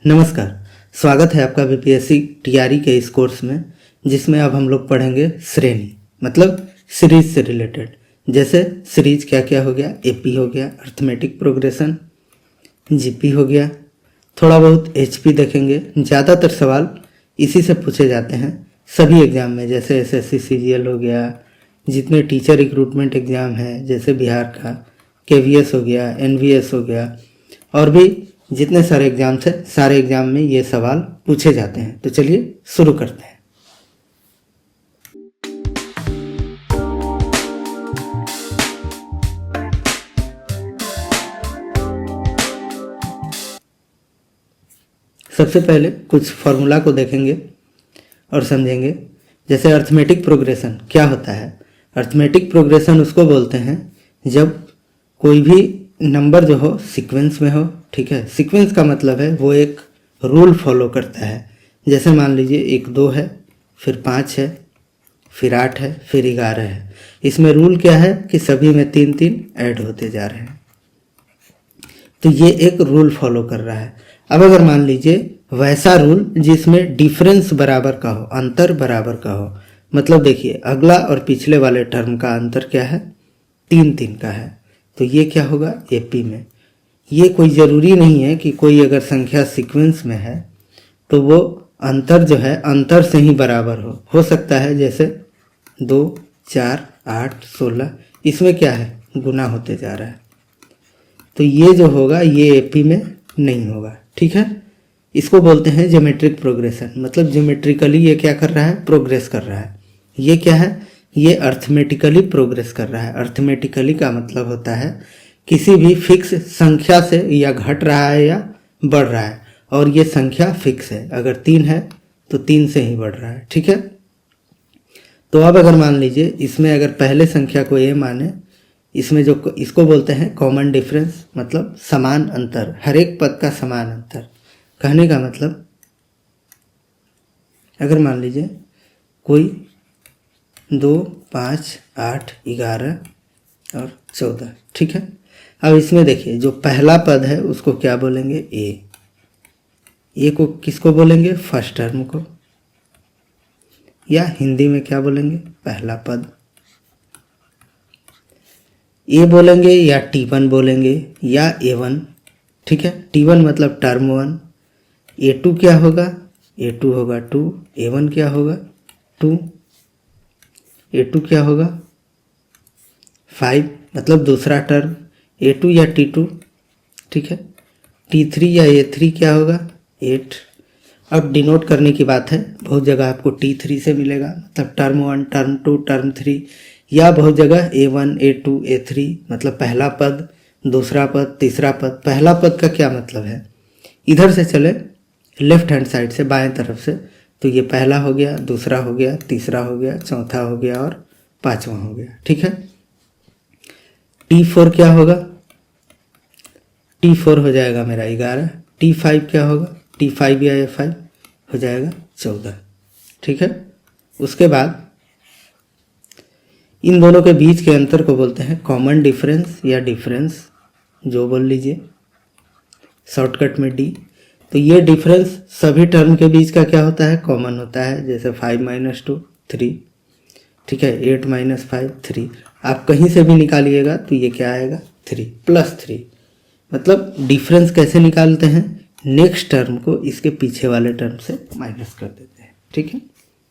नमस्कार। स्वागत है आपका बीपीएससी टीआरई के इस कोर्स में, जिसमें अब हम लोग पढ़ेंगे श्रेणी मतलब सीरीज से रिलेटेड। जैसे सीरीज क्या क्या हो गया, एपी हो गया, अर्थमेटिक प्रोग्रेशन, जीपी हो गया, थोड़ा बहुत एचपी देखेंगे। ज़्यादातर सवाल इसी से पूछे जाते हैं सभी एग्ज़ाम में, जैसे एसएससी सीजीएल हो गया, जितने टीचर रिक्रूटमेंट एग्ज़ाम है जैसे बिहार का, केवीएस हो गया, एनवीएस हो गया, और भी जितने सारे एग्जाम्स हैं सारे एग्जाम में ये सवाल पूछे जाते हैं। तो चलिए शुरू करते हैं। सबसे पहले कुछ फॉर्मूला को देखेंगे और समझेंगे। जैसे अर्थमेटिक प्रोग्रेशन क्या होता है। अर्थमेटिक प्रोग्रेशन उसको बोलते हैं जब कोई भी नंबर जो हो सीक्वेंस में हो। ठीक है, सीक्वेंस का मतलब है वो एक रूल फॉलो करता है। जैसे मान लीजिए 1 2 है, फिर 5 है, फिर 8 है, फिर 11 है। इसमें रूल क्या है कि सभी में 3 3 ऐड होते जा रहे हैं। तो ये एक रूल फॉलो कर रहा है। अब अगर मान लीजिए वैसा रूल जिसमें डिफरेंस बराबर का हो, अंतर बराबर का हो, मतलब देखिए अगला और पिछले वाले टर्म का अंतर क्या है, 3 3 का है। तो ये क्या होगा एपी में। ये कोई ज़रूरी नहीं है कि कोई अगर संख्या सीक्वेंस में है तो वो अंतर जो है अंतर से ही बराबर हो सकता है। जैसे 2 4 8 16, इसमें क्या है गुना होते जा रहा है। तो ये जो होगा ये एपी में नहीं होगा। ठीक है, इसको बोलते हैं ज्योमेट्रिक प्रोग्रेशन, मतलब ज्योमेट्रिकली ये क्या कर रहा है, प्रोग्रेस कर रहा है। ये क्या है, ये अर्थमेटिकली प्रोग्रेस कर रहा है। अर्थमेटिकली का मतलब होता है किसी भी फिक्स संख्या से या घट रहा है या बढ़ रहा है, और ये संख्या फिक्स है। अगर 3 है तो 3 से ही बढ़ रहा है। ठीक है, तो अब अगर मान लीजिए इसमें अगर पहले संख्या को ए माने, इसमें जो इसको बोलते हैं कॉमन डिफरेंस, मतलब समान अंतर, हर एक पद का समान अंतर। कहने का मतलब अगर मान लीजिए कोई 2 5 8 11 और 14, ठीक है। अब इसमें देखिए जो पहला पद है उसको क्या बोलेंगे, ए को किसको बोलेंगे, फर्स्ट टर्म को, या हिंदी में क्या बोलेंगे, पहला पद। ए बोलेंगे या T1 बोलेंगे या A1। ठीक है, T1 मतलब टर्म 1, A2 क्या होगा, A2 होगा 2, A1 क्या होगा 2, A2 क्या होगा 5 मतलब दूसरा टर्म, A2 या T2। ठीक है, T3 या A3 क्या होगा 8। अब डिनोट करने की बात है, बहुत जगह आपको T3 से मिलेगा, मतलब टर्म 1 टर्म 2 टर्म 3, या बहुत जगह A1 A2 A3 मतलब पहला पद, दूसरा पद, तीसरा पद। पहला पद का क्या मतलब है, इधर से चले लेफ्ट हैंड साइड से बाएं तरफ से, तो ये पहला हो गया, दूसरा हो गया, तीसरा हो गया, चौथा हो गया और पांचवा हो गया। ठीक है, T4 क्या होगा, T4 हो जाएगा मेरा 11, T5 क्या होगा, T5 या A5 हो जाएगा 14। ठीक है, उसके बाद इन दोनों के बीच के अंतर को बोलते हैं कॉमन डिफरेंस या डिफरेंस, जो बोल लीजिए शॉर्टकट में डी। तो ये डिफरेंस सभी टर्म के बीच का क्या होता है, कॉमन होता है। जैसे 5 - 2 3, ठीक है, 8 - 5 3। आप कहीं से भी निकालिएगा तो ये क्या आएगा 3 + 3। मतलब डिफरेंस कैसे निकालते हैं, नेक्स्ट टर्म को इसके पीछे वाले टर्म से माइनस कर देते हैं। ठीक है,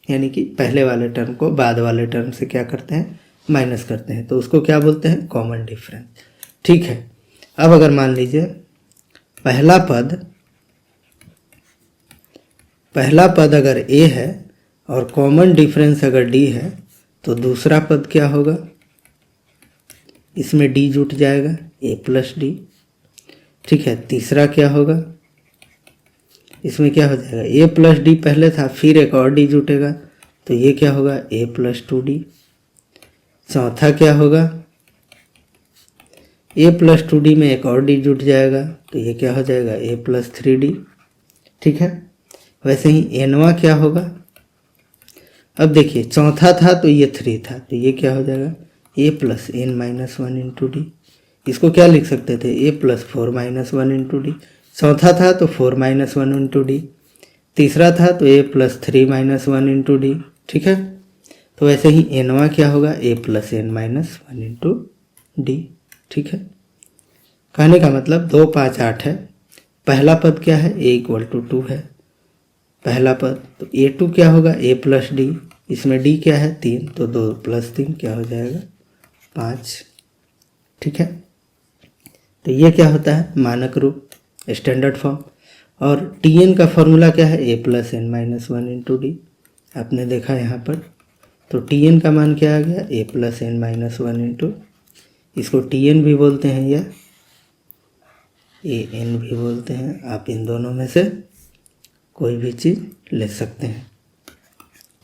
यानी कि पहले वाले टर्म को बाद वाले टर्म से क्या करते हैं, माइनस करते हैं। तो उसको क्या बोलते हैं, कॉमन डिफरेंस। ठीक है, अब अगर मान लीजिए पहला पद अगर ए है और कॉमन डिफरेंस अगर डी है, तो दूसरा पद क्या होगा, इसमें डी जुट जाएगा, ए + डी। ठीक है, तीसरा क्या होगा, इसमें क्या हो जाएगा, ए + डी पहले था, फिर एक और डी जुटेगा, तो ये क्या होगा ए + 2d। चौथा क्या होगा, ए + 2d में एक और डी जुट जाएगा, तो ये क्या हो जाएगा ए + 3d। ठीक है, वैसे ही एनवा क्या होगा, अब देखिए चौथा था तो ये 3 था, तो ये क्या हो जाएगा a + n - 1 × d। इसको क्या लिख सकते थे, a + 4 - 1 × d। चौथा था तो 4 - 1 इंटू डी, तीसरा था तो a + 3 - 1 इंटू डी, ठीक है। तो वैसे ही nवा क्या होगा, a + n - 1 इंटू डी, ठीक है। कहने का मतलब 2, 5, 8 है। पहला पद क्या है, a = 2 है पहला पद, तो a2 क्या होगा, a + d, इसमें d क्या है 3, तो 2 + 3 क्या हो जाएगा 5, ठीक है। तो ये क्या होता है, मानक रूप, स्टैंडर्ड फॉर्म। और tn का फॉर्मूला क्या है, a + n - 1 इंटू डी, आपने देखा यहाँ पर। तो tn का मान क्या आ गया, a + n - 1 इंटू, इसको tn भी बोलते हैं या an भी बोलते हैं, आप इन दोनों में से कोई भी चीज़ ले सकते हैं,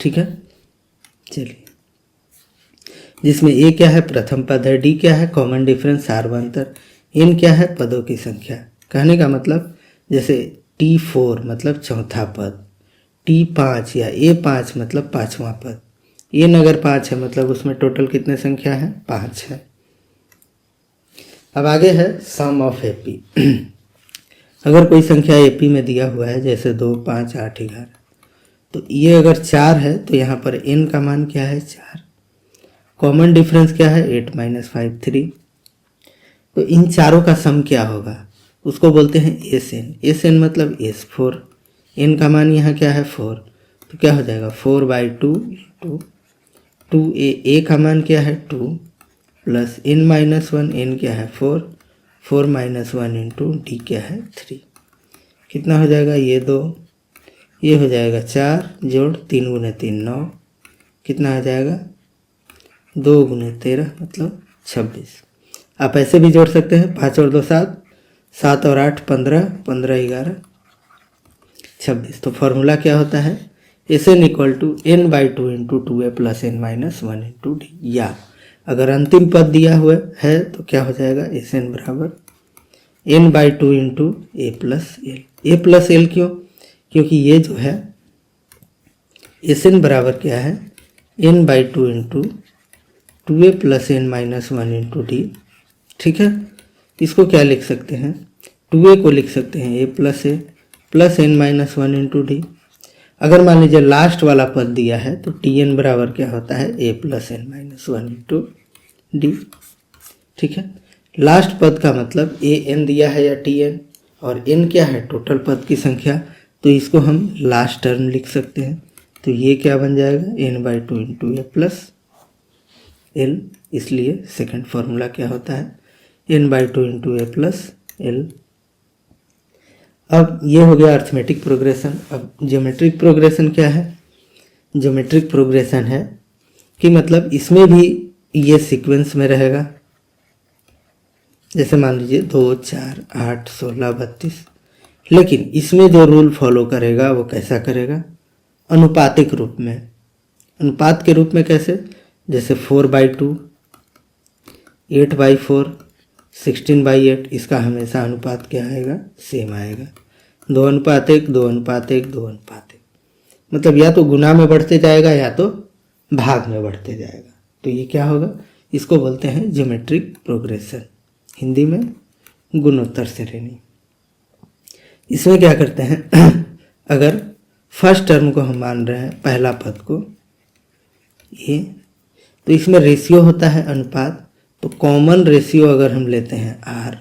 ठीक है। चलिए, जिसमें a क्या है, प्रथम पद है, d क्या है, कॉमन डिफरेंस सार्वंतर, n क्या है, पदों की संख्या। कहने का मतलब जैसे t4 मतलब चौथा पद, t5 या a5 मतलब पांचवा पद, n अगर 5 है मतलब उसमें टोटल कितने संख्या है, 5 है। अब आगे है सम ऑफ एपी। अगर कोई संख्या एपी में दिया हुआ है जैसे 2, 5, 8, 11, तो ये अगर 4 है तो यहाँ पर n का मान क्या है, 4। कॉमन डिफरेंस क्या है, 8 - 5 3। तो इन चारों का सम क्या होगा, उसको बोलते हैं एस एन मतलब S4। n का मान यहाँ क्या है 4, तो क्या हो जाएगा 4/2 इंटू 2a का मान क्या है 2 प्लस n - 1, n क्या है 4 - 1 इंटू डी क्या है 3। कितना हो जाएगा, ये 2, ये हो जाएगा 4 जोड़ 3 × 3 9, कितना आ जाएगा 2 × 13 मतलब 26। आप ऐसे भी जोड़ सकते हैं, 5 और 2 7, 7 और 8 15, 15 11 26। तो फॉर्मूला क्या होता है, Sn = n/2 into 2a + n - 1 into D. या अगर अंतिम पद दिया हुआ है तो क्या हो जाएगा, Sn = n/2 into a + l। a + l क्यों, क्योंकि ये जो है Sn बराबर क्या है, n/2 into 2a + n - 1 into D, ठीक है। इसको क्या लिख सकते हैं, 2a को लिख सकते हैं a + n - 1 इंटू डी। अगर मान लीजिए लास्ट वाला पद दिया है तो tn बराबर क्या होता है, a + n - 1 इंटू डी, ठीक है। लास्ट पद का मतलब an दिया है या tn, और n क्या है, टोटल पद की संख्या, तो इसको हम लास्ट टर्म लिख सकते हैं। तो ये क्या बन जाएगा, n/2 इंटू a + l। इसलिए सेकंड फॉर्मूला क्या होता है, n/2 इंटू a + l। अब ये हो गया अर्थमेटिक प्रोग्रेशन। अब ज्योमेट्रिक प्रोग्रेशन क्या है, ज्योमेट्रिक प्रोग्रेशन है कि मतलब इसमें भी ये सीक्वेंस में रहेगा। जैसे मान लीजिए 2, 4, 8, 16, 32, लेकिन इसमें जो रूल फॉलो करेगा वो कैसा करेगा, अनुपातिक रूप में। अनुपात के रूप में कैसे, जैसे 4/2, 8/4, 16/8, इसका हमेशा अनुपात क्या आएगा, सेम आएगा, 2:1, 2:1, 2:1। मतलब या तो गुना में बढ़ते जाएगा या तो भाग में बढ़ते जाएगा। तो ये क्या होगा, इसको बोलते हैं ज्योमेट्रिक प्रोग्रेशन, हिंदी में गुणोत्तर श्रेणी। इसमें क्या करते हैं, अगर फर्स्ट टर्म को हम मान रहे हैं, पहला पद को ये, तो इसमें रेशियो होता है अनुपात। तो कॉमन रेशियो अगर हम लेते हैं r,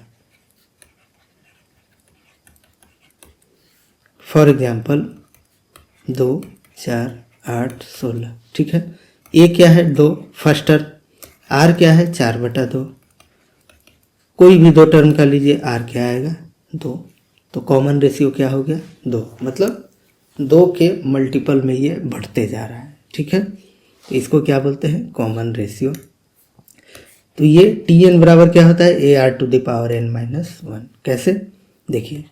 फॉर एग्जाम्पल 2, 4, 8, 16, ठीक है। a क्या है 2 फर्स्ट टर्म, r क्या है 4/2, कोई भी 2 टर्म का लीजिए, r क्या आएगा 2। तो कॉमन रेशियो क्या हो गया 2, मतलब 2 के मल्टीपल में ये बढ़ते जा रहा है, ठीक है। तो इसको क्या बोलते हैं, कॉमन रेशियो। तो ये tn बराबर क्या होता है, ar⁴n - 1। कैसे, देखिए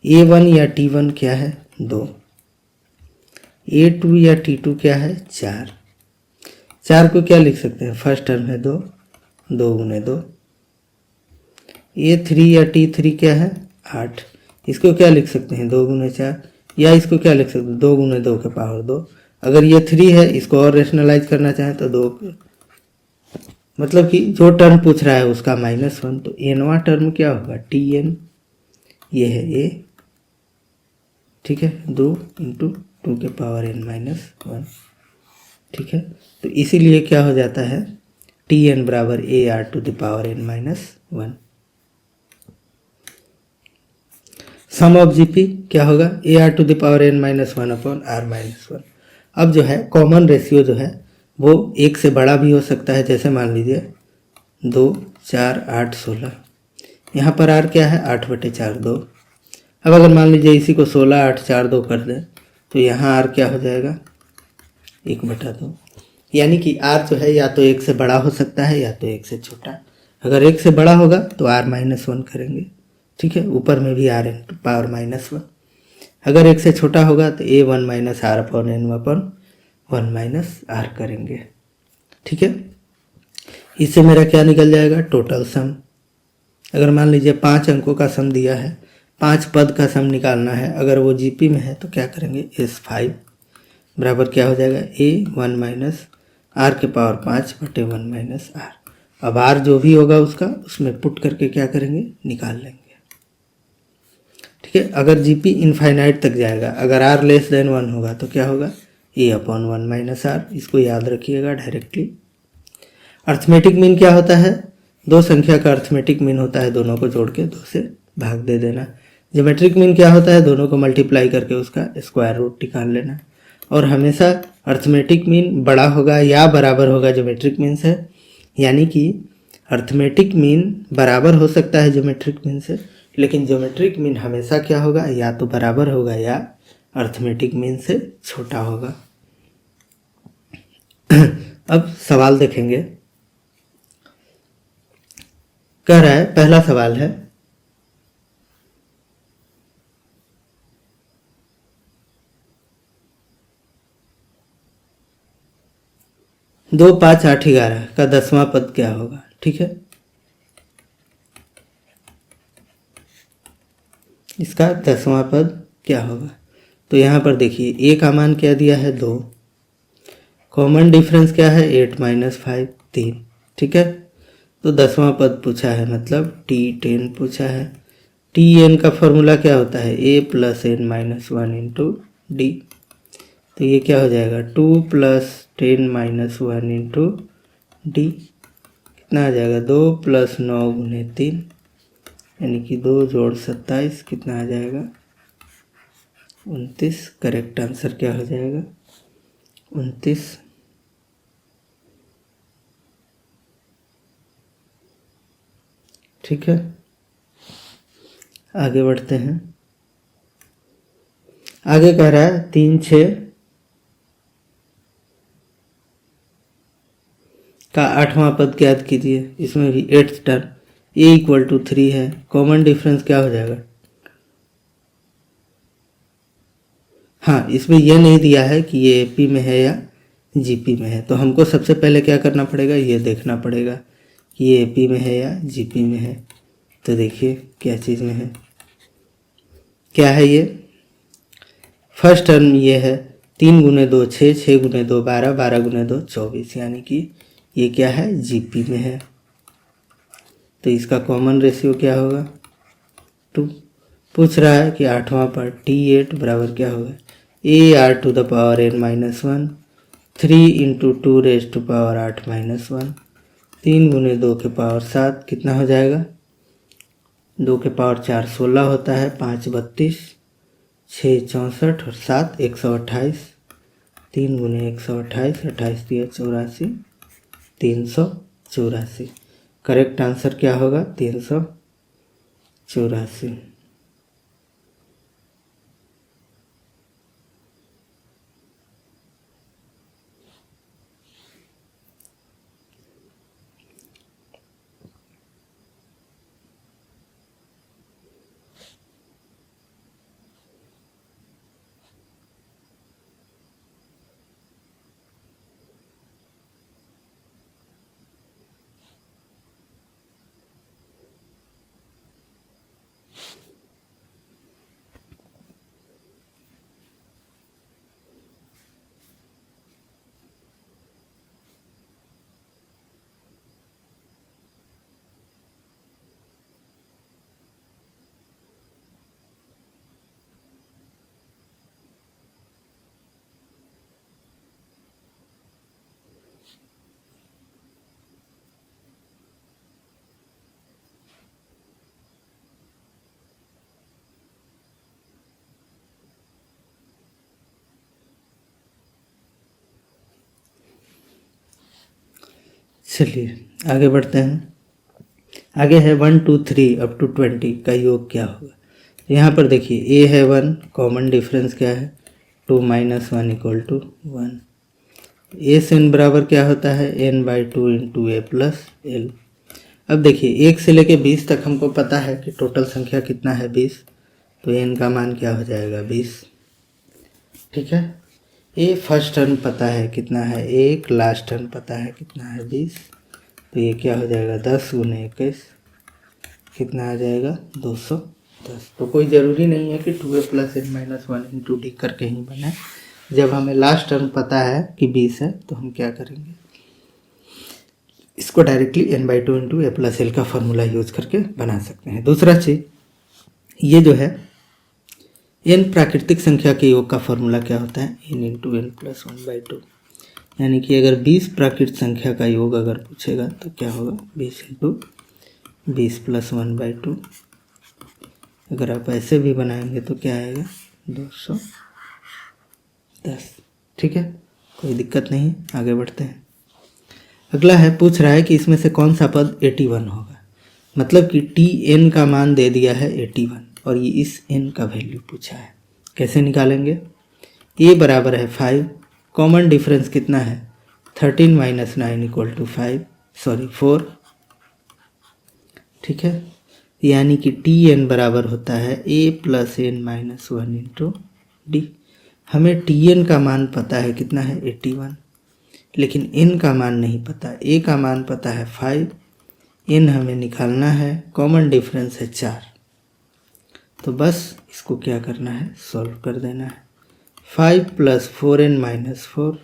a1 या t1 क्या है 2, a2 या t2 क्या है 4। 4 को क्या लिख सकते हैं, फर्स्ट टर्म है 2, 2 × 2। a3 या t3 क्या है 8, इसको क्या लिख सकते हैं 2 × 4, या इसको क्या लिख सकते हैं 2 × 2⁴ अगर ये 3 है, इसको और रेशनलाइज करना चाहें तो 2, मतलब कि जो टर्म पूछ रहा है उसका -1। तो nवां टर्म क्या होगा tn, ये है ठीक है, 2 इंटू 2 के पावर n माइनस 1। ठीक है, तो इसीलिए क्या हो जाता है, टी एन बराबर a r to the power n minus 1। Sum of GP क्या होगा, a r to the power n minus 1 upon r minus 1। अब जो है कॉमन रेशियो जो है वो 1 से बड़ा भी हो सकता है, जैसे मान लीजिए 2 4 8 16। यहाँ पर आर क्या है, 8/4 2। अब अगर मान लीजिए इसी को 16 8 4 2 कर दें तो यहाँ आर क्या हो जाएगा, 1/2। यानी कि आर जो है या तो 1 से बड़ा हो सकता है या तो 1 से छोटा। अगर 1 से बड़ा होगा तो आर माइनस 1 करेंगे। ठीक है, ऊपर में भी आर इंटू पावर माइनस 1। अगर 1 से छोटा होगा तो a 1 minus r upon n upon 1 minus r करेंगे। ठीक है, इससे मेरा क्या निकल जाएगा, टोटल सम। अगर मान लीजिए 5 अंकों का सम दिया है, 5 पद का सम निकालना है, अगर वो जीपी में है तो क्या करेंगे, S5 बराबर क्या हो जाएगा, A1 माइनस आर के पावर 5/1 माइनस आर। अब आर जो भी होगा उसका उसमें पुट करके क्या करेंगे, निकाल लेंगे। ठीक है, अगर जीपी इनफाइनाइट तक जाएगा, अगर आर लेस देन 1 होगा तो क्या होगा, A/1 माइनस आर। इसको याद रखिएगा डायरेक्टली। अर्थमेटिक मीन क्या होता है, दो संख्या का अर्थमेटिक मीन होता है दोनों को जोड़ के 2 से भाग दे देना। ज्योमेट्रिक मीन क्या होता है, दोनों को मल्टीप्लाई करके उसका स्क्वायर रूट निकाल लेना। और हमेशा अर्थमेटिक मीन बड़ा होगा या बराबर होगा ज्योमेट्रिक मीन से, यानी कि अर्थमेटिक मीन बराबर हो सकता है ज्योमेट्रिक मीन से, लेकिन ज्योमेट्रिक मीन हमेशा क्या होगा, या तो बराबर होगा या अर्थमेटिक मीन से छोटा होगा। अब सवाल देखेंगे। कह रहा है, पहला सवाल है, दो 5 8 11 का 10वां पद क्या होगा। ठीक है, इसका 10वां पद क्या होगा। तो यहाँ पर देखिए ए का मान क्या दिया है, 2। कॉमन डिफरेंस क्या है, 8 माइनस 5 3। ठीक है, तो 10वां पद पूछा है, मतलब T10 पूछा है। टी एन का फॉर्मूला क्या होता है, A plus N minus 1 into D. तो ये क्या हो जाएगा, 2 + 10 - 1 इंटू डी। कितना आ जाएगा, 2 + 9 × 3, यानी कि 2 जोड़ 27, कितना आ जाएगा, 29। करेक्ट आंसर क्या हो जाएगा, 29। ठीक है, आगे बढ़ते हैं। आगे कह रहा है 3 6 का 8वां पद ज्ञात कीजिए। इसमें भी 8th टर्म a = 3 है। कॉमन डिफरेंस क्या हो जाएगा, हाँ इसमें यह नहीं दिया है कि ये एपी में है या जीपी में है, तो हमको सबसे पहले क्या करना पड़ेगा, ये देखना पड़ेगा कि ये एपी में है या जीपी में है। तो देखिए क्या चीज़ में है, क्या है ये, फर्स्ट टर्म ये है 3 × 2 6, 6 × 2 12, 12 × 2 24, यानी कि ये क्या है, जीपी में है। तो इसका कॉमन रेशियो क्या होगा, 2। पूछ रहा है कि 8वां पर T8 बराबर क्या होगा, AR⁴ n-1 3 × 2⁻8 -1 3 × 2 के पावर 7, कितना हो जाएगा, 2 के पावर 4 16 होता है, 5 32, 6 64 और 7 128। 3 × 128, 28 × 84, 384। करेक्ट आंसर क्या होगा, 384। चलिए आगे बढ़ते हैं। आगे है 1 2 3 अप टू 20 का योग क्या होगा। यहाँ पर देखिए a है 1, कॉमन डिफरेंस क्या है 2 माइनस 1 इक्वल टू 1। ए से n बराबर क्या होता है n/2 इंटू ए प्लस एल। अब देखिए 1 से लेके 20 तक हमको पता है कि टोटल संख्या कितना है 20, तो n का मान क्या हो जाएगा 20। ठीक है, ए फर्स्ट टर्म पता है कितना है 1, लास्ट टर्म पता है कितना है 20, तो ये क्या हो जाएगा 10 गुने 21 कितना आ जाएगा 210। तो कोई ज़रूरी नहीं है कि 2a plus n minus 1 into D करके ही बने। जब हमें लास्ट टर्म पता है कि 20 है तो हम क्या करेंगे, इसको डायरेक्टली n/2 इंटू ए प्लस एल का फॉर्मूला यूज करके बना सकते हैं। दूसरा चीज, ये जो है n प्राकृतिक संख्या के योग का फॉर्मूला क्या होता है n इंटू एन प्लस 1/2। यानी कि अगर 20 प्राकृत संख्या का योग अगर पूछेगा तो क्या होगा 20 इंटू 20 प्लस 1/2। अगर आप ऐसे भी बनाएंगे तो क्या आएगा 210। ठीक है, कोई दिक्कत नहीं, आगे बढ़ते हैं। अगला है, पूछ रहा है कि इसमें से कौन सा पद 81 होगा। मतलब कि टी एन का मान दे दिया है 81 और ये इस n का वैल्यू पूछा है। कैसे निकालेंगे, a बराबर है 5, कॉमन डिफरेंस कितना है 13 माइनस 9 इक्वल टू 4। ठीक है, यानी कि टी एन बराबर होता है a plus N minus 1 into d. हमें टी एन का मान पता है कितना है 81, लेकिन n का मान नहीं पता। a का मान पता है 5, n हमें निकालना है, कॉमन डिफरेंस है 4। तो बस इसको क्या करना है, सॉल्व कर देना है। 5 प्लस 4n माइनस 4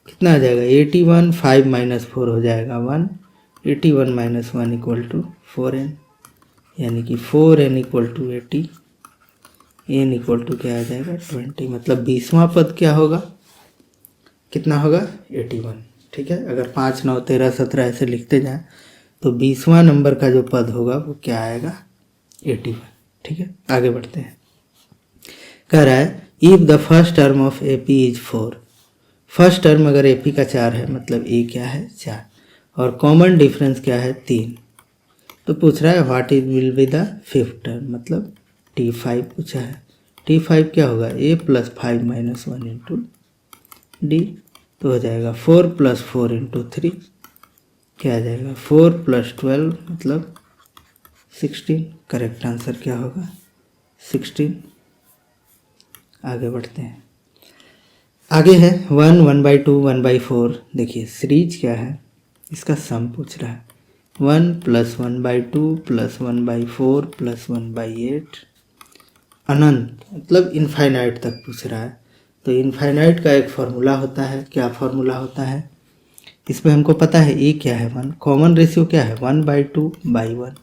कितना आ जाएगा 81, 5 माइनस 4 हो जाएगा 1, 81 माइनस 1 इक्वल टू 4n, यानी कि 4n equal to 80, n equal to क्या आ जाएगा 20। मतलब 20वां पद क्या होगा, कितना होगा 81। ठीक है, अगर 5 9 13 17 ऐसे लिखते जाएं तो 20वां नंबर का जो पद होगा वो क्या आएगा 81। ठीक है, आगे बढ़ते हैं। कह रहा है if the first term of A P is 4। First term अगर ए पी का 4 है मतलब ए क्या है 4, और कॉमन डिफरेंस क्या है 3। तो पूछ रहा है what is will be the fifth term, मतलब T5 पूछा है। T5 क्या होगा a plus 5 minus 1 into D, तो हो जाएगा 4 प्लस 4 इंटू 3, क्या आ जाएगा 4 प्लस 12 मतलब 16। करेक्ट आंसर क्या होगा 16। आगे बढ़ते हैं। आगे है 1 1/2 1/4। देखिए सीरीज क्या है, इसका सम पूछ रहा है 1 प्लस 1/2 प्लस 1/4 प्लस 1/8 अनंत, मतलब इनफाइनाइट तक पूछ रहा है। तो इनफाइनाइट का एक फार्मूला होता है, क्या फार्मूला होता है, इसमें हमको पता है ए क्या है 1, कॉमन रेशियो क्या है 1/2/1,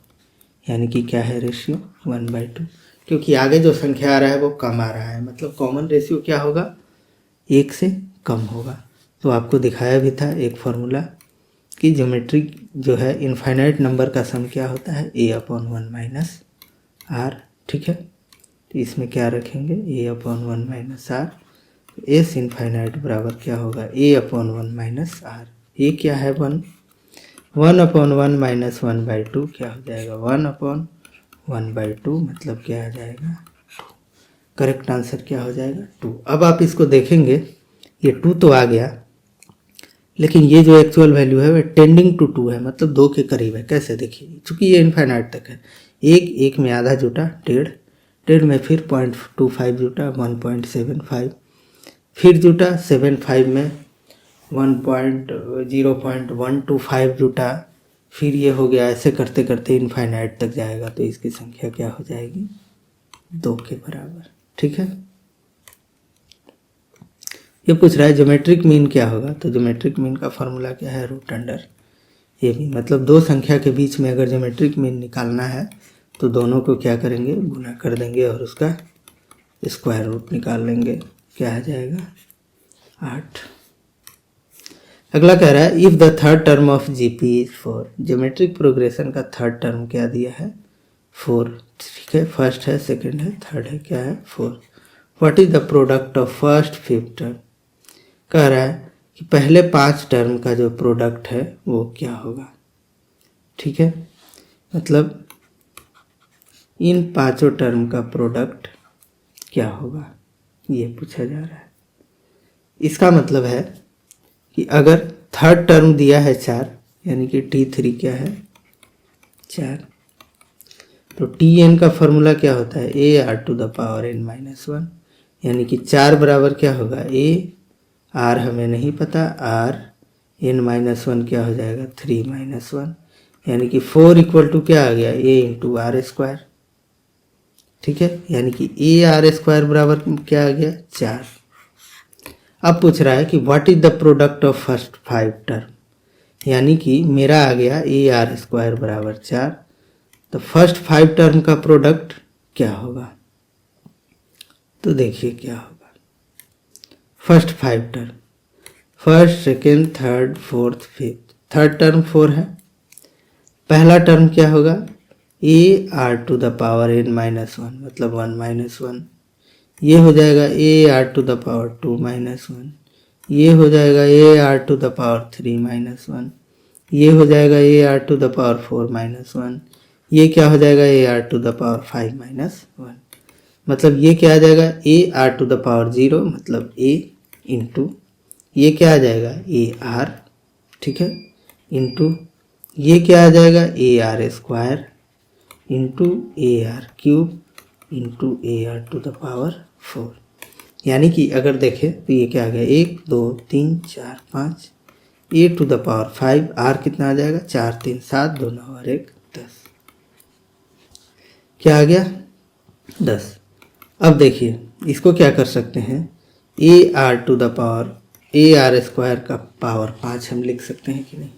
यानी कि क्या है रेशियो 1/2। क्योंकि आगे जो संख्या आ रहा है वो कम आ रहा है, मतलब कॉमन रेशियो क्या होगा 1 से कम होगा। तो आपको दिखाया भी था एक फार्मूला कि ज्योमेट्रिक जो है इनफाइनाइट नंबर का सम क्या होता है a/1 माइनस आर। ठीक है, तो इसमें क्या रखेंगे a/1 minus are, S infinite बराबर क्या होगा a/1 माइनस आर। ये क्या है 1, 1/1 माइनस 1/2 क्या हो जाएगा 1/1/2, मतलब क्या आ जाएगा 2। करेक्ट आंसर क्या हो जाएगा 2। अब आप इसको देखेंगे, ये 2 तो आ गया, लेकिन ये जो एक्चुअल वैल्यू है वह टेंडिंग टू 2 है, मतलब 2 के करीब है। कैसे देखिए, चूंकि ये इनफाइनाइट तक है, एक में आधा जुटा 1.5 में फिर 0.25 जुटा 1.75, फिर जुटा 75 में 0.125 जुटा, फिर ये हो गया, ऐसे करते करते इनफाइनाइट तक जाएगा। तो इसकी संख्या क्या हो जाएगी 2 के बराबर। ठीक है, ये पूछ रहा है ज्योमेट्रिक मीन क्या होगा। तो ज्योमेट्रिक मीन का फॉर्मूला क्या है रूट अंडर ए बी, मतलब दो संख्या के बीच में अगर ज्योमेट्रिक मीन निकालना है तो दोनों को क्या करेंगे गुना कर देंगे और उसका स्क्वायर रूट निकाल लेंगे, क्या आ जाएगा 8। अगला कह रहा है if the third term of GP is 4। Geometric progression का थर्ड टर्म क्या दिया है 4। ठीक है, फर्स्ट है, सेकंड है, थर्ड है, क्या है 4। What is the product of first fifth term. कह रहा है कि पहले 5 टर्म का जो प्रोडक्ट है वो क्या होगा। ठीक है, मतलब इन 5 टर्म का प्रोडक्ट क्या होगा ये पूछा जा रहा है। इसका मतलब है कि अगर थर्ड टर्म दिया है 4, यानी कि T3 क्या है 4, तो Tn का फॉर्मूला क्या होता है AR⁴ यानी कि 4 बराबर क्या होगा A, R हमें नहीं पता, Rn-1 क्या हो जाएगा 3-1, यानी कि 4 इक्वल टू क्या आ गया A×R²। ठीक है, यानी कि AR² बराबर क्या आ गया 4। अब पूछ रहा है कि what is the product of first 5 term, यानी कि मेरा आ गया AR² बराबर 4, तो फर्स्ट 5 टर्म का प्रोडक्ट क्या होगा। तो देखिए क्या होगा। First 5 term, first, second, third, fourth, fifth. Third term 4 है। पहला टर्म क्या होगा AR⁴ मतलब 1-1, ये हो जाएगा AR⁴ ये हो जाएगा AR⁴ ये हो जाएगा AR⁴ ये क्या हो जाएगा AR⁴ मतलब ये क्या आ जाएगा AR⁴ मतलब A इंटू ये क्या आ जाएगा AR, ठीक है, इंटू ये क्या आ जाएगा AR² into AR³ into AR⁴ यानी कि अगर देखें तो ये क्या आ गया 1 2 3 4 5 A⁴ R कितना आ जाएगा 4 3 7 2 9 और 1 10, क्या आ गया 10। अब देखिए इसको क्या कर सकते हैं AR² का पावर 5 हम लिख सकते हैं कि नहीं,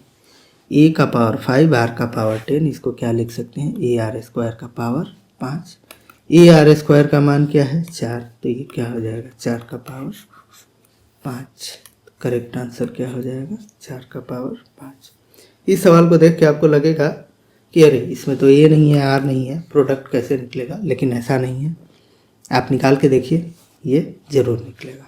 A का पावर 5 R का पावर 10, इसको क्या लिख सकते हैं AR² का पावर 5। AR² का मान क्या है 4, तो ये क्या हो जाएगा 4 का पावर 5। करेक्ट आंसर क्या हो जाएगा 4 का पावर 5। इस सवाल को देख के आपको लगेगा कि अरे इसमें तो A नहीं है R नहीं है, प्रोडक्ट कैसे निकलेगा, लेकिन ऐसा नहीं है। आप निकाल के देखिए, ये जरूर निकलेगा।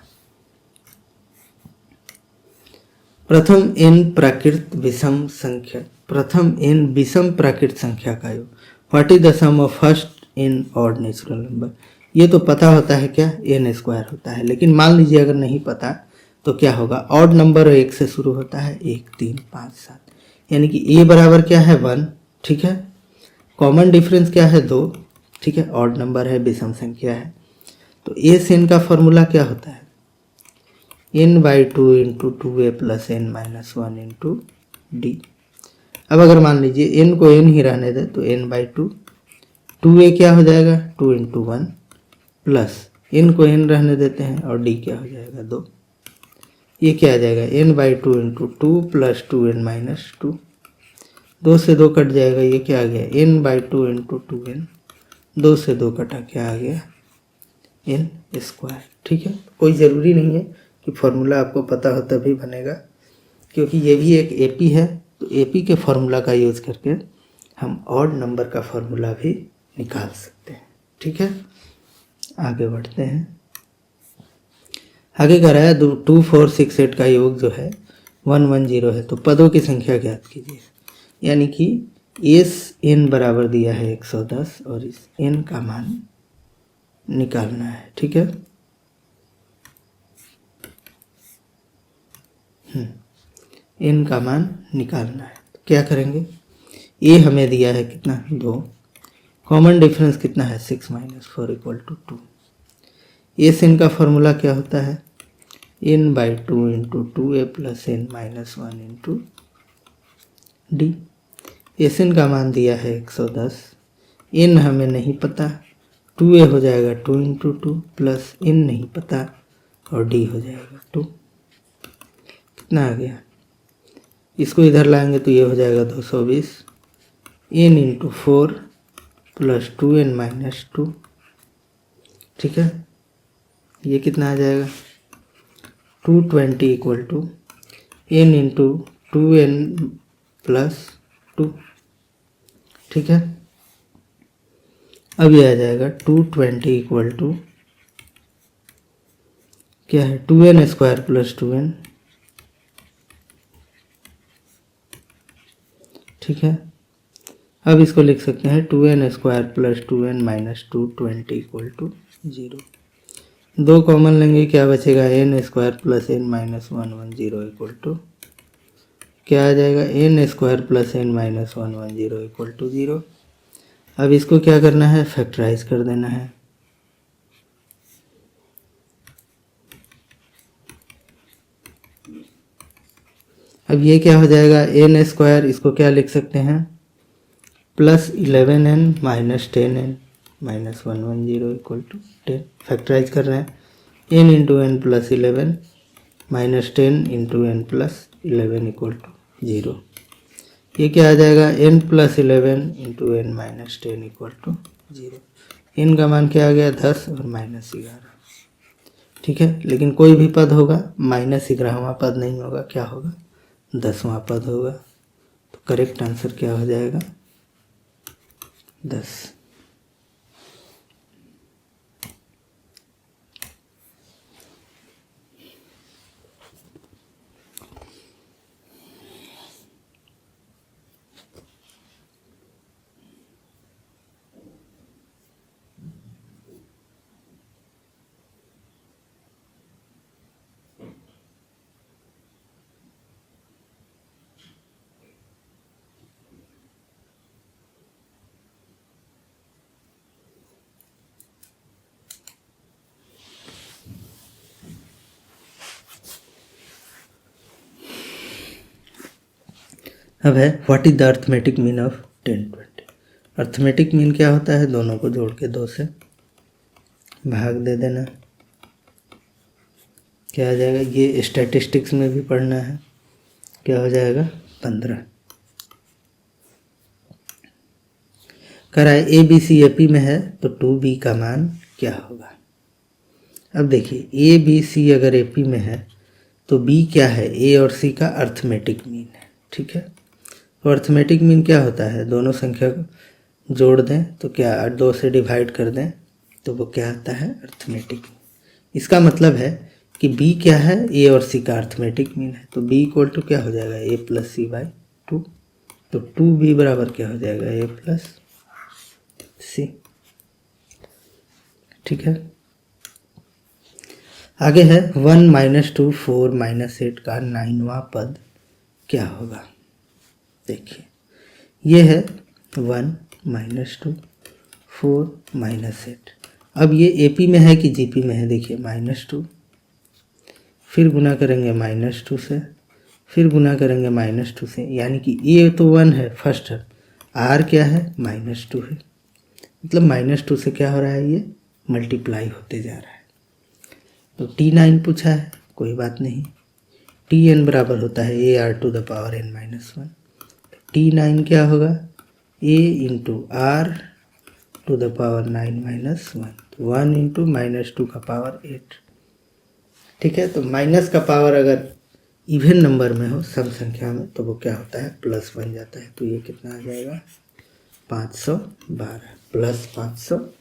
प्रथम n प्राकृत विषम संख्या, प्रथम n विषम प्राकृत संख्या का योग। What is the sum of first n odd natural number. ये तो पता होता है क्या n² होता है, लेकिन मान लीजिए अगर नहीं पता तो क्या होगा, ऑड नंबर 1 से शुरू होता है 1 3 5 7, यानी कि a बराबर क्या है 1, ठीक है, कॉमन डिफरेंस क्या है 2, ठीक है, ऑड नंबर है, विषम संख्या है, तो a से n का फॉर्मूला क्या होता है n/2 into 2a plus n-1 into D. अब अगर मान लीजिए n को n ही रहने दे तो n/2, 2a क्या हो जाएगा 2 इंटू 1 प्लस n को n रहने देते हैं और d क्या हो जाएगा 2, ये क्या आ जाएगा n/2 इंटू 2 प्लस 2n-2, 2 से 2 कट जाएगा, ये क्या आ गया n/2 इंटू 2n, 2 से 2 कटा क्या आ गया n²। ठीक है, कोई ज़रूरी नहीं है कि फॉर्मूला आपको पता हो तभी बनेगा, क्योंकि ये भी एक एपी है, तो एपी के फॉर्मूला का यूज़ करके हम ऑड नंबर का फॉर्मूला भी निकाल सकते हैं। ठीक है, आगे बढ़ते हैं। आगे कह रहा है 2 4 6 8 का योग जो है 110 है, तो पदों की संख्या ज्ञात कीजिए। यानी कि इस n बराबर दिया है 110 और इस n का मान निकालना है। ठीक है, n का मान निकालना है, तो क्या करेंगे, a हमें दिया है कितना 2, कॉमन डिफरेंस कितना है 6 - 4 = 2। इस n का फॉर्मूला क्या होता है n/2 into 2a plus n-1 into D. S n का मान दिया है 110, n हमें नहीं पता, 2a हो जाएगा 2 इंटू 2 प्लस n नहीं पता और d हो जाएगा 2। कितना आ गया, इसको इधर लाएंगे तो ये हो जाएगा 220, n इंटू 4 प्लस 2n-2। ठीक है, ये कितना आ जाएगा 220 = n इंटू 2n प्लस 2। ठीक है, अब ये आ जाएगा 220 = क्या है 2n² प्लस 2n ठीक है। अब इसको लिख सकते हैं 2n² plus 2n minus 220 equal to 0। 2 common लेंगे, क्या बचेगा, n² plus n minus 110 equal to क्या आ जाएगा, n² plus n minus 110 equal to 0। अब इसको क्या करना है, फैक्टराइज कर देना है। अब ये क्या हो जाएगा, n², इसको क्या लिख सकते हैं, plus 11n minus 10n minus 110 equal to 10। Factorise कर रहे हैं, n into n plus 11 minus 10 into n plus 11 equal to 0। ये क्या आ जाएगा, n plus 11 into n minus 10 equal to 0। n का मान क्या आ गया, 10 और माइनस 11। ठीक है, लेकिन कोई भी पद होगा माइनस 11वां पद नहीं होगा, क्या होगा, 10वां पद होगा। तो करेक्ट आंसर क्या हो जाएगा, 10। अब है what is the arithmetic mean of 1020। Arithmetic mean क्या होता है, दोनों को जोड़ के 2 से भाग दे देना, क्या आ जाएगा, ये स्टैटिस्टिक्स में भी पढ़ना है, क्या हो जाएगा, 15। कह रहा है A B C A P में है तो 2b का मान क्या होगा। अब देखिए ए बी सी अगर ए पी में है तो b क्या है, a और c का अर्थमेटिक मीन है। ठीक है, तो अर्थमेटिक मीन क्या होता है, दोनों संख्या को जोड़ दें तो क्या 2 से डिवाइड कर दें तो वो क्या आता है, अर्थमेटिक। इसका मतलब है कि b क्या है, a और c का अर्थमेटिक मीन है, तो b इक्वल टू क्या हो जाएगा, a प्लस c बाई 2। तो 2b बराबर क्या हो जाएगा, a प्लस c। ठीक है, आगे है 1 माइनस 2 4 माइनस 8 का 9वां पद क्या होगा। देखिए ये है 1 माइनस 2 4 माइनस 8। अब ये एपी में है कि जीपी में है, देखिए -2, फिर गुना करेंगे -2 से, फिर गुना करेंगे -2 से, यानी कि ये तो 1 है फर्स्ट है, आर क्या है, -2 है, मतलब -2 से क्या हो रहा है, ये मल्टीप्लाई होते जा रहा है। तो T9 पूछा है, कोई बात नहीं, Tn बराबर होता है AR to the power n minus 1। T9 क्या होगा, A into R to the power 9 minus 1, 1 into -2 का पावर 8। ठीक है, तो माइनस का पावर अगर इवन नंबर में हो, सम संख्या में, तो वो क्या होता है, प्लस बन जाता है। तो ये कितना आ जाएगा, 512 प्लस 512।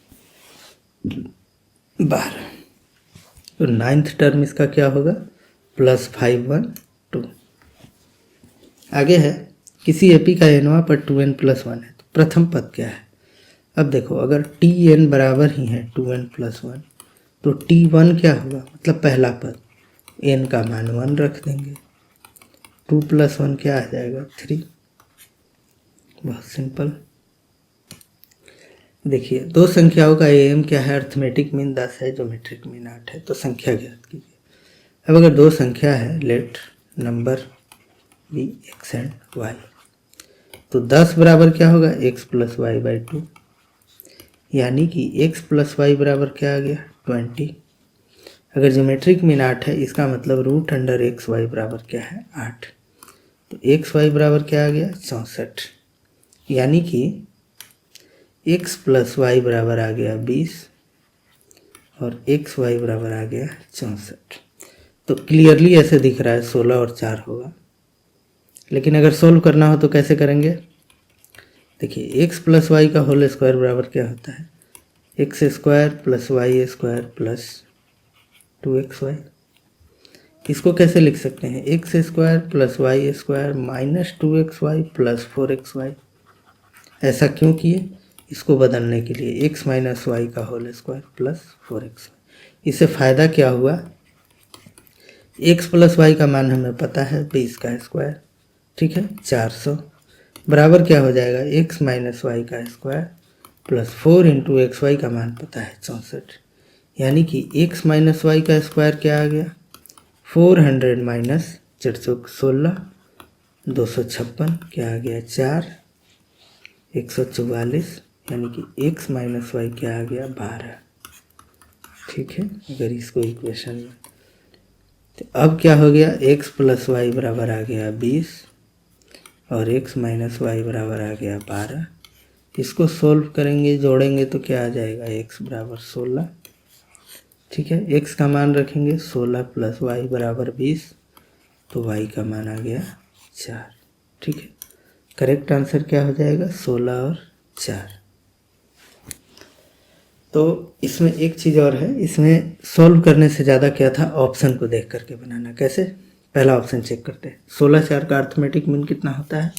तो 9th टर्म इसका क्या होगा, प्लस 512। आगे है किसी एपी का nवां पर 2n प्लस 1 है, तो प्रथम पद क्या है। अब देखो अगर Tn बराबर ही है 2n प्लस 1 तो T1 क्या होगा, मतलब पहला पद, n का मान 1 रख देंगे, 2 प्लस 1 क्या आ जाएगा, 3। बहुत सिंपल। देखिए दो संख्याओं का am क्या है, अर्थमेटिक मीन 10 है, ज्योमेट्रिक मीन 8 है, तो संख्या ज्ञात कीजिए। अब अगर दो संख्या है, let number be x and y, तो 10 बराबर क्या होगा, x प्लस वाई बाई 2, यानी कि x प्लस वाई बराबर क्या आ गया, 20। अगर ज्योमेट्रिक मीन 8 है, इसका मतलब रूट अंडर एक्स वाई बराबर क्या है, 8। तो एक्स वाई बराबर क्या आ गया, 64, यानी कि x प्लस वाई बराबर आ गया 20 और एक्स वाई बराबर आ गया 64। तो क्लियरली ऐसे दिख रहा है 16 और 4 होगा, लेकिन अगर सोल्व करना हो तो कैसे करेंगे। देखिए x प्लस वाई का होल स्क्वायर बराबर क्या होता है, x square plus y square plus 2xy, इसको कैसे लिख सकते हैं, x square plus y square minus 2xy plus 4xy। ऐसा क्यों किए, इसको बदलने के लिए, एक्स माइनस वाई का होल स्क्वायर प्लस 4x। इससे फ़ायदा क्या हुआ, एक्स प्लस वाई का मान हमें पता है 20 का स्क्वायर, ठीक है 400, बराबर क्या हो जाएगा एक्स माइनस वाई का square plus 4 into x y का मान पता है 64। यानी कि एक्स माइनस वाई का स्क्वायर क्या आ गया 400 माइनस 416 256 क्या आ गया 4 144, यानी कि एक्स माइनस वाई क्या आ गया 12। ठीक है, अगर इसको इक्वेशन में, तो अब क्या हो गया एक्स प्लस वाई बराबर आ गया 20 और एक्स माइनस वाई बराबर आ गया 12। इसको सोल्व करेंगे, जोड़ेंगे तो क्या आ जाएगा एक्स बराबर 16। ठीक है, एक्स का मान रखेंगे 16 प्लस वाई बराबर 20, तो वाई का मान आ गया 4। ठीक है, करेक्ट आंसर क्या हो जाएगा 16 और 4। तो इसमें एक चीज़ और है, इसमें सॉल्व करने से ज़्यादा क्या था, ऑप्शन को देख करके बनाना। कैसे, पहला ऑप्शन चेक करते हैं, 16 4 का अर्थमेटिक मीन कितना होता है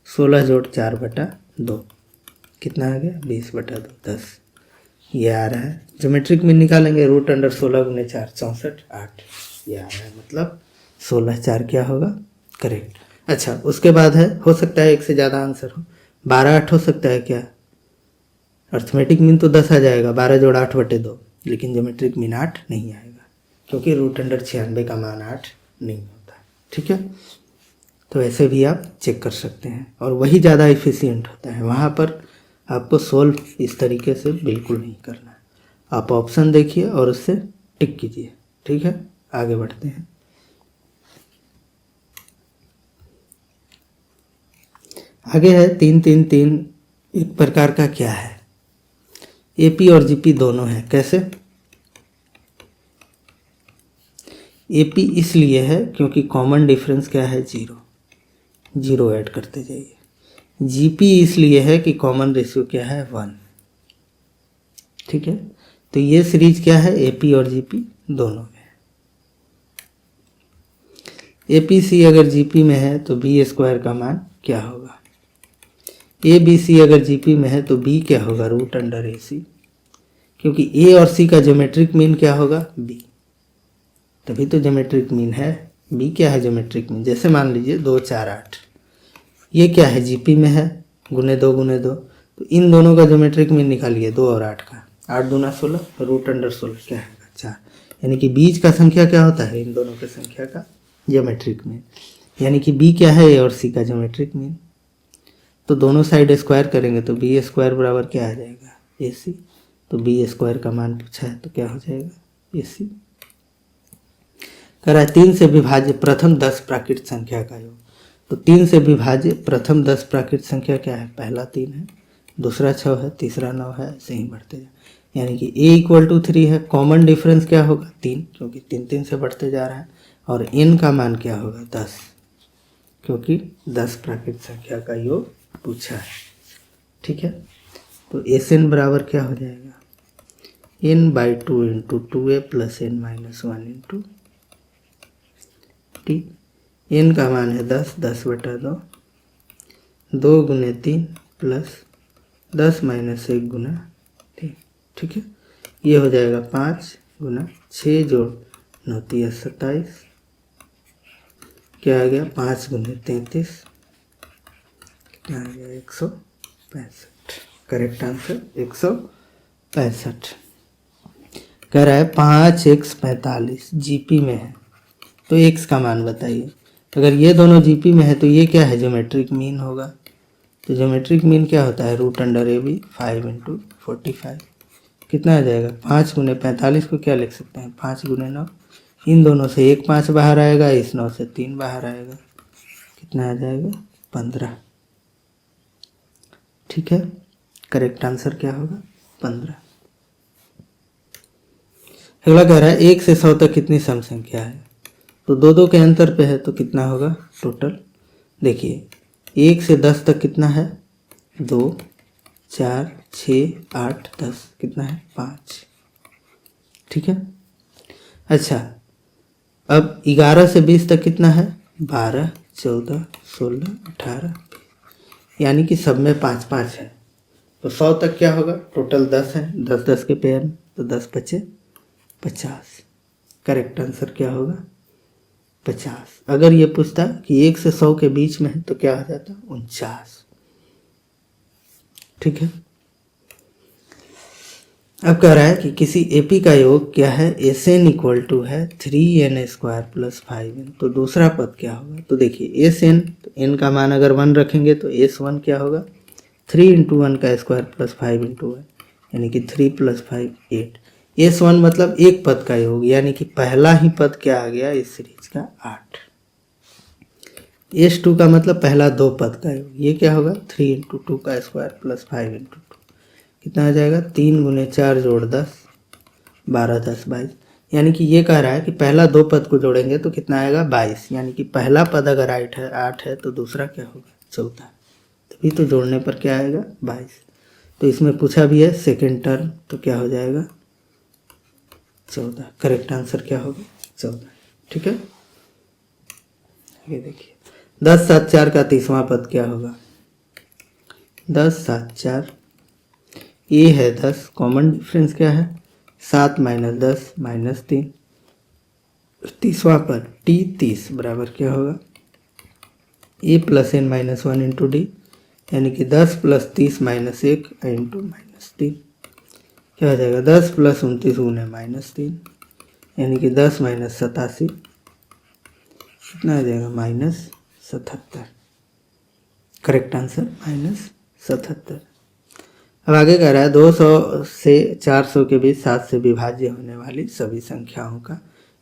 16 जोड़ 4 बटा 2, कितना आ गया 20 बटा 2 10, ये आ रहा है। ज्योमेट्रिक मीन निकालेंगे, रूट अंडर 16 गुने 4 64 8, ये आ रहा है, मतलब 16 4 क्या होगा करेक्ट। अच्छा, उसके बाद है, हो सकता है एक से ज़्यादा आंसर हो, 12 8 हो सकता है क्या, अर्थमेटिक मीन तो 10 आ जाएगा 12 जोड़ 8 बटे 2, लेकिन ज्योमेट्रिक मीन 8 नहीं आएगा, क्योंकि रूट अंडर 96 का मान 8 नहीं होता। ठीक है, तो ऐसे भी आप चेक कर सकते हैं, और वही ज़्यादा इफ़िशियंट होता है, वहाँ पर आपको सोल्व इस तरीके से बिल्कुल नहीं करना है। आप ऑप्शन देखिए और उससे टिक कीजिए। ठीक है, आगे बढ़ते हैं। आगे है 3 3 3, एक प्रकार का क्या है, एपी और जीपी दोनों है। कैसे, एपी इसलिए है क्योंकि कॉमन डिफरेंस क्या है 0, 0 ऐड करते जाइए। जीपी इसलिए है कि कॉमन रेशियो क्या है 1। ठीक है, तो ये सीरीज क्या है एपी और जीपी दोनों में। एपी सी अगर जीपी में है तो बी स्क्वायर का मान क्या होगा, ए बी सी अगर जीपी में है तो बी क्या होगा रूट अंडर ए सी, क्योंकि ए और सी का ज्योमेट्रिक मीन क्या होगा बी, तभी तो ज्योमेट्रिक मीन है बी। क्या है ज्योमेट्रिक मीन, जैसे मान लीजिए 2 4 8, ये क्या है जीपी में है गुने 2 गुने 2, तो इन दोनों का ज्योमेट्रिक मीन निकालिए 2 और 8 का, 8 दूना 16, रूट अंडर 16 क्या है 4, यानी कि बीच का संख्या क्या होता है इन दोनों के संख्या का ज्योमेट्रिक मीन, यानी कि बी क्या है ए और सी का ज्योमेट्रिक मीन। तो दोनों साइड स्क्वायर करेंगे तो बी स्क्वायर बराबर क्या आ जाएगा ए सी, तो बी स्क्वायर का मान पूछा है तो क्या हो जाएगा ए सी। कह रहा है 3 से विभाज्य प्रथम 10 प्राकृत संख्या का योग, तो 3 से विभाज्य प्रथम 10 प्राकृत संख्या क्या है, पहला 3 है, दूसरा 6 है, तीसरा 9 है, ऐसे ही बढ़ते जाए, यानी कि a इक्वल टू 3 है। कॉमन डिफरेंस क्या होगा 3, क्योंकि 3 3 से बढ़ते जा रहा है, और n का मान क्या होगा 10, क्योंकि 10 प्राकृत संख्या का योग पूछा है। ठीक है, तो एस एन बराबर क्या हो जाएगा n/2 into 2a plus n minus 1 into T, n का मान है 10, 10 बटा 2, 2 गुने 3 प्लस 10 माइनस 1 गुना 3। ठीक है, ये हो जाएगा 5 गुना 6 जोड़ 9 3 27, क्या आ गया 5 गुने 33, कितना आ गया 165। Correct answer 165। कह रहा है 5x 45 जीपी में है, तो x का मान बताइए। अगर ये दोनों जीपी में है तो ये क्या है ज्योमेट्रिक मीन होगा, तो ज्योमेट्रिक मीन क्या होता है root under A B 5 into 45, कितना आ जाएगा 5 गुने 45 को क्या लिख सकते हैं 5 गुने 9, इन दोनों से 1 5 बाहर आएगा, इस 9 से 3 बाहर आएगा, कितना आ जाएगा 15। ठीक है, करेक्ट आंसर क्या होगा 15। अगला कह रहा है 1 से 100 तक कितनी सम संख्या है, तो 2 2 के अंतर पे है तो कितना होगा टोटल। देखिए 1 से 10 तक कितना है 2 4 6 8 10, कितना है 5। ठीक है, अच्छा अब 11 से 20 तक कितना है? 12, 14, 16, 18, यानी कि सब में 5-5 है। तो 100 तक क्या होगा? टोटल 10 है, 10-10 के पेयर में, तो 10 बचे 50। करेक्ट आंसर क्या होगा? 50। अगर ये पूछता कि 1 से 100 के बीच में है तो क्या हो जाता? 49। ठीक है। अब कह रहा है कि किसी एपी का योग क्या है? Sn इक्वल टू है 3n² प्लस 5n। तो दूसरा पद क्या होगा? तो देखिए Sn, तो n का मान अगर 1 रखेंगे तो S1 क्या होगा? 3 इंटू 1 का स्क्वायर प्लस 5 इंटू 1, यानी कि 3 प्लस 5 8। S1 मतलब एक पद का योग, यानी कि पहला ही पद क्या आ गया इस सीरीज का? 8। S2 का मतलब पहला दो पद का योग, ये क्या होगा? 3 इंटू 2 का स्क्वायर प्लस 5 इंटू 2, कितना आ जाएगा? 3 गुने 4 जोड़ 10, 12, 10, 22। यानी कि ये कह रहा है कि पहला दो पद को जोड़ेंगे तो कितना आएगा? 22। यानी कि पहला पद अगर 8 है तो दूसरा क्या होगा? 14। तभी तो जोड़ने पर क्या आएगा? 22। तो इसमें पूछा भी है सेकेंड टर्म, तो क्या हो जाएगा? 14। करेक्ट आंसर क्या होगा? 14। ठीक है। आगे देखिए 10, 7, 4 का 30वां पद क्या होगा? 10, 7, 4, ए है 10, कॉमन डिफरेंस क्या है? 7 माइनस 10 माइनस 3, 30वां पद टी 30 बराबर क्या होगा? A plus N minus 1 into D, यानी कि 10 प्लस 30 माइनस 1 इंटू माइनस 3, क्या हो जाएगा? 10 प्लस 29 गुने माइनस 3, यानी कि 10 माइनस 87, कितना आ जाएगा? माइनस 77। Correct answer minus 77। अब आगे कह रहा है 200 से 400 के बीच 7 से विभाज्य होने वाली सभी संख्याओं का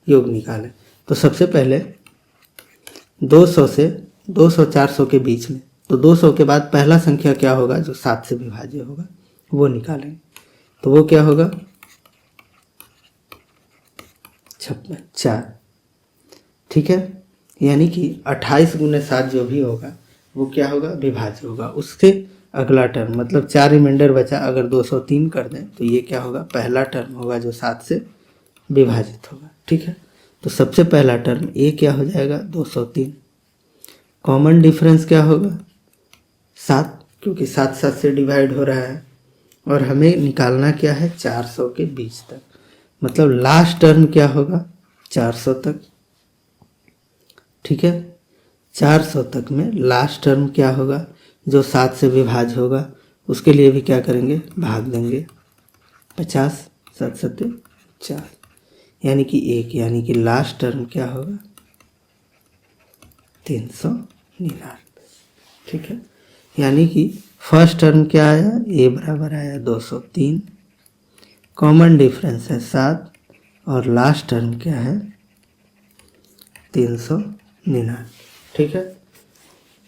योग निकालें। तो सबसे पहले 200 से 200 400 के बीच में, तो 200 के बाद पहला संख्या क्या होगा जो 7 से विभाज्य होगा, वो निकालेंगे। तो वो क्या होगा? 56, 4। ठीक है। यानी कि 28 गुने 7 जो भी होगा वो क्या होगा? विभाज्य होगा। उससे अगला टर्म मतलब 4 रिमाइंडर बचा, अगर 203 कर दें तो ये क्या होगा? पहला टर्म होगा जो 7 से विभाजित होगा। ठीक है। तो सबसे पहला टर्म ए क्या हो जाएगा? 203। कॉमन डिफरेंस क्या होगा? 7, क्योंकि 7 7 से डिवाइड हो रहा है। और हमें निकालना क्या है? 400 के बीच तक, मतलब लास्ट टर्म क्या होगा? 400 तक। ठीक है। 400 तक में लास्ट टर्म क्या होगा? जो 7 से विभाज्य होगा, उसके लिए भी क्या करेंगे? भाग देंगे। 50, 7 7 4, यानी कि 1, यानी कि लास्ट टर्म क्या होगा? 399। ठीक है। यानी कि फर्स्ट टर्म क्या आया? ए बराबर आया 203, कॉमन डिफरेंस है 7, और लास्ट टर्म क्या है? 399। ठीक है।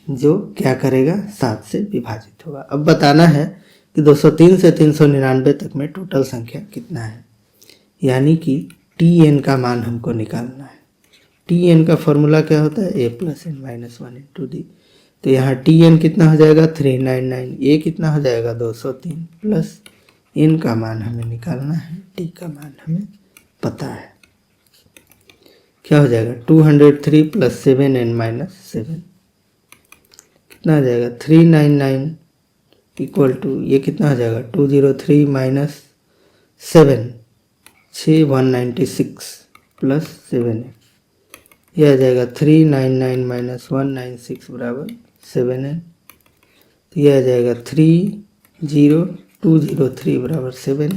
जो क्या करेगा? 7 से विभाजित होगा। अब बताना है कि 203 से 399 तक में टोटल संख्या कितना है, यानी कि टी एन का मान हमको निकालना है। टी एन का फॉर्मूला क्या होता है? A plus N minus 1 into D. तो यहाँ टी एन कितना हो जाएगा? 399। ए कितना हो जाएगा? 203, प्लस एन का मान हमें निकालना है, टी का मान हमें पता है। क्या हो जाएगा? 203 प्लस 7n माइनस 7, कितना आ जाएगा? 399 इक्वल टू, ये कितना हो जाएगा? 203 माइनस 7, 196 प्लस 7n, यह आ जाएगा 399 माइनस 196 बराबर 7n। तो यह आ जाएगा 30203 बराबर 7n।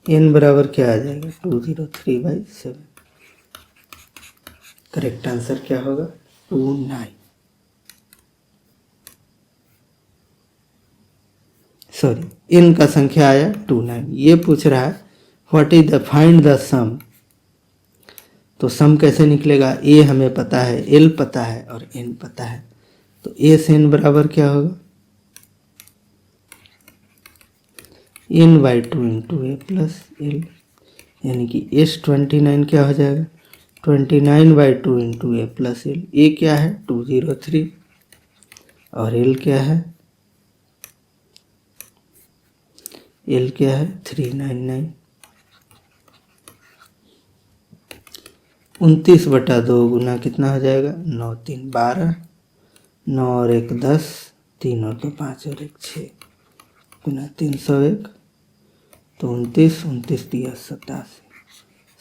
n बराबर क्या आ जाएगा? 203/7। करेक्ट आंसर क्या होगा? 29। सॉरी, n का संख्या आया 29। ये पूछ रहा है what is the find the sum. तो सम कैसे निकलेगा? ए हमें पता है, एल पता है और एन पता है। तो ए से एन बराबर क्या होगा? n/2 इंटू ए प्लस एल, यानी कि S29 क्या हो जाएगा? 29/2 इंटू ए प्लस एल। ए क्या है? 203, और एल क्या है? एल क्या है? 399। 29/2 गुना कितना हो जाएगा, 9 3 12, 9 और 1 10, 3 और 2 5 और 1 6 गुना 301, तो 29, 29 दिया 87,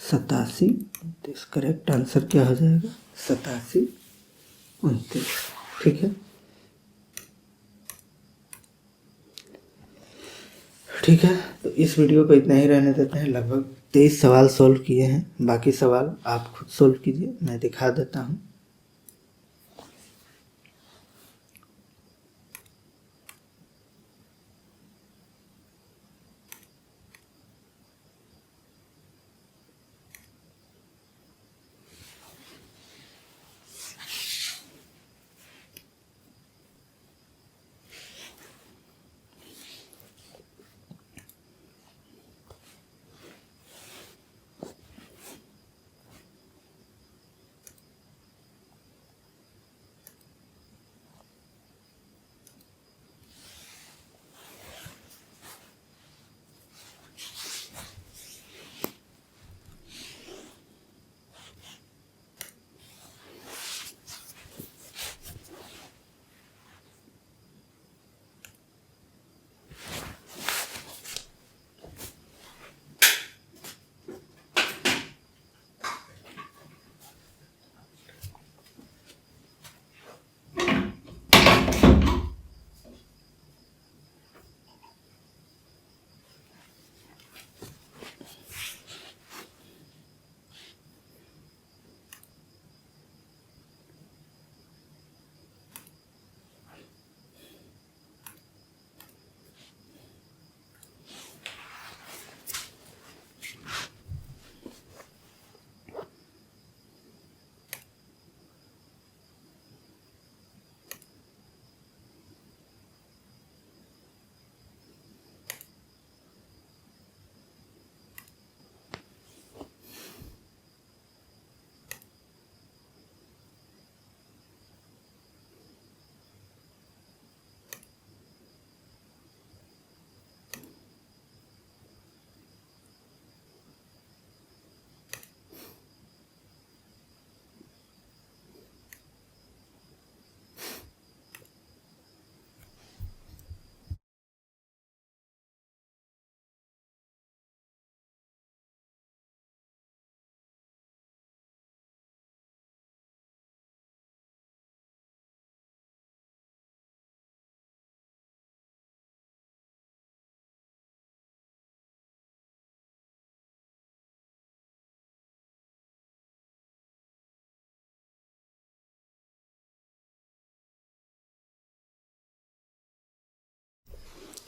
87 29, करेक्ट आंसर क्या हो जाएगा, 87 29। ठीक है, ठीक है। तो इस वीडियो को इतना ही रहने देते हैं। लगभग 23 सवाल सोल्व किए हैं, बाकी सवाल आप खुद सोल्व कीजिए, मैं दिखा देता हूँ।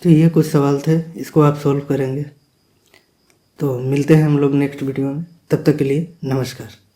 तो ये कुछ सवाल थे, इसको आप सोल्व करेंगे। तो मिलते हैं हम लोग नेक्स्ट वीडियो में, तब तक के लिए नमस्कार।